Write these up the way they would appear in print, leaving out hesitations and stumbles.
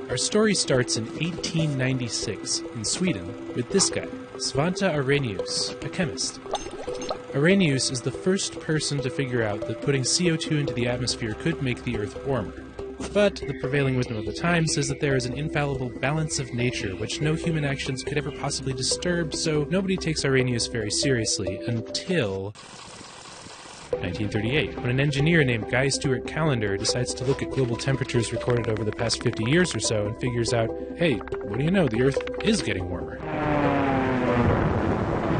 Our story starts in 1896 in Sweden with this guy, Svante Arrhenius, a chemist. Arrhenius is the first person to figure out that putting CO2 into the atmosphere could make the Earth warmer. But the prevailing wisdom of the time says that there is an infallible balance of nature which no human actions could ever possibly disturb, so nobody takes Arrhenius very seriously until 1938, when an engineer named Guy Stewart Callender decides to look at global temperatures recorded over the past 50 years or so and figures out, hey, what do you know, the Earth is getting warmer.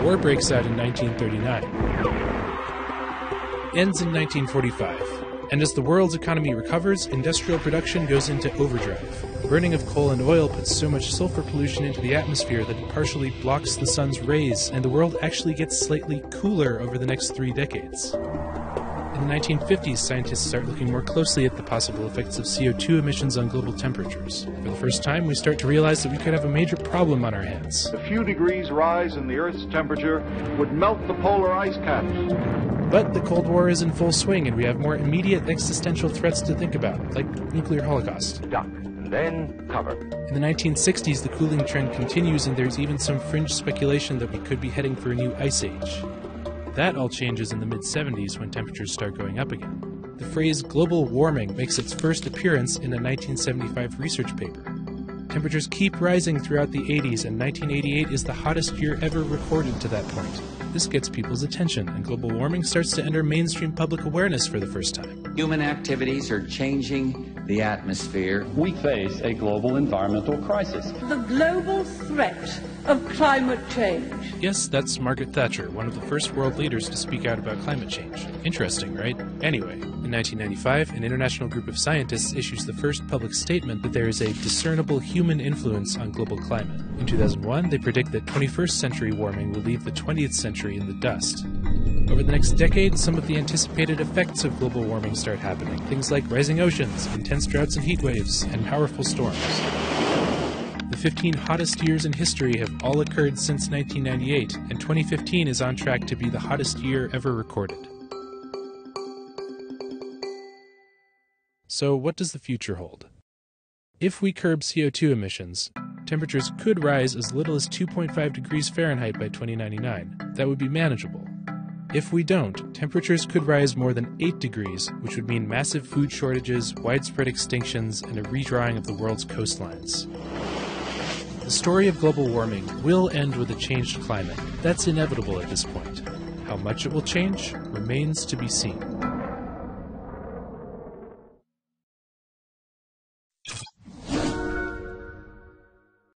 War breaks out in 1939. Ends in 1945. And as the world's economy recovers, industrial production goes into overdrive. The burning of coal and oil puts so much sulfur pollution into the atmosphere that it partially blocks the sun's rays, and the world actually gets slightly cooler over the next 3 decades. In the 1950s, scientists start looking more closely at the possible effects of CO2 emissions on global temperatures. For the first time, we start to realize that we could have a major problem on our hands. A few degrees rise in the Earth's temperature would melt the polar ice caps. But the Cold War is in full swing, and we have more immediate existential threats to think about, like nuclear holocaust. Duck, and then cover. In the 1960s, the cooling trend continues, and there's even some fringe speculation that we could be heading for a new ice age. That all changes in the mid-70s when temperatures start going up again. The phrase global warming makes its first appearance in a 1975 research paper. Temperatures keep rising throughout the 80s, and 1988 is the hottest year ever recorded to that point. This gets people's attention, and global warming starts to enter mainstream public awareness for the first time. Human activities are changing the atmosphere. We face a global environmental crisis. The global threat of climate change. Yes, that's Margaret Thatcher, one of the first world leaders to speak out about climate change. Interesting, right? Anyway, in 1995, an international group of scientists issues the first public statement that there is a discernible human influence on global climate. In 2001, they predict that 21st century warming will leave the 20th century in the dust. Over the next decade, some of the anticipated effects of global warming start happening. Things like rising oceans, intense droughts and heat waves, and powerful storms. The 15 hottest years in history have all occurred since 1998, and 2015 is on track to be the hottest year ever recorded. So what does the future hold? If we curb CO2 emissions, temperatures could rise as little as 2.5 degrees Fahrenheit by 2099. That would be manageable. If we don't, temperatures could rise more than 8 degrees, which would mean massive food shortages, widespread extinctions, and a redrawing of the world's coastlines. The story of global warming will end with a changed climate. That's inevitable at this point. How much it will change remains to be seen.